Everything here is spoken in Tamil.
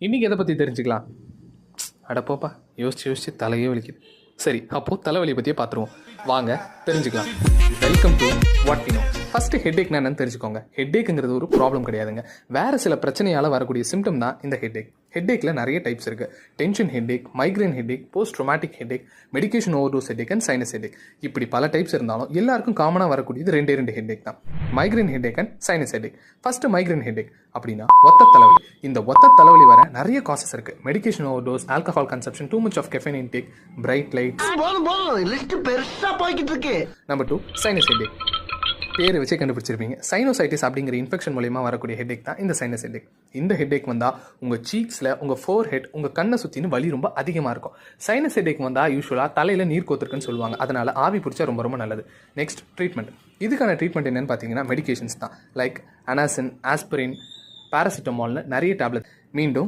இன்றைக்கி எதை பற்றி தெரிஞ்சுக்கலாம்? அடப்போப்பா, யோசிச்சு தலையே வலிக்குது. சரி, அப்போது தலைவலி பற்றியே பார்த்துருவோம். வாங்க தெரிஞ்சுக்கலாம். Welcome to what we know. First ஹெட்டேக்னா என்னன்னு தெரிஞ்சுக்கோங்க. ஹெட்டேக்குங்கிறது ஒரு ப்ராப்ளம் கிடையாதுங்க. வேறு சில பிரச்சனையால் வரக்கூடிய சிம்டம் தான் இந்த ஹெட்டேக். ஹெட்டேக்கில் நிறைய டைப்ஸ் இருக்குது. Tension headache, migraine headache, post traumatic headache, medication overdose headache and sinus headache. இப்படி பல டைப்ஸ் இருந்தாலும் எல்லாருக்கும் காமனாக வரக்கூடியது ரெண்டு ஹெட்டேக் தான். Migraine headache and sinus headache. First migraine headache அப்படின்னா ஒத்த தலைவலி. இந்த ஒத்த தலைவலி வர நிறைய காசஸ் இருக்குது. Medication overdose, alcohol consumption, too much of caffeine intake, bright light. Number 2 sinus headache. பேரை வச்சே கண்டுபிடிச்சிருப்பீங்க. சைனோசைட்டிஸ் அப்படிங்கிற இன்ஃபெக்ஷன் மூலியமாக வரக்கூடிய ஹெட்டேக் தான் இந்த சைனஸ் ஹெட்டேக். இந்த ஹெட்டேக் வந்தால் உங்கள் சீக்ஸில், உங்கள் ஃபோர் ஹெட், உங்கள் கண்ணை சுற்றின்னு வலி ரொம்ப அதிகமாக இருக்கும். சைனஸ் ஹெட்டேக் வந்தால் யூஸ்வலாக தலையில் நீர் கோத்துருக்குன்னு சொல்லுவாங்க. அதனால் ஆவி பிடிச்சா ரொம்ப நல்லது. Next treatment. இதுக்கான ட்ரீட்மெண்ட் என்னென்னு பார்த்தீங்கன்னா மெடிகேஷன்ஸ் தான். லைக் அனாசின், ஆஸ்பிரின், பேராசிட்டமால்னு நிறைய டேப்லெட். மீண்டும்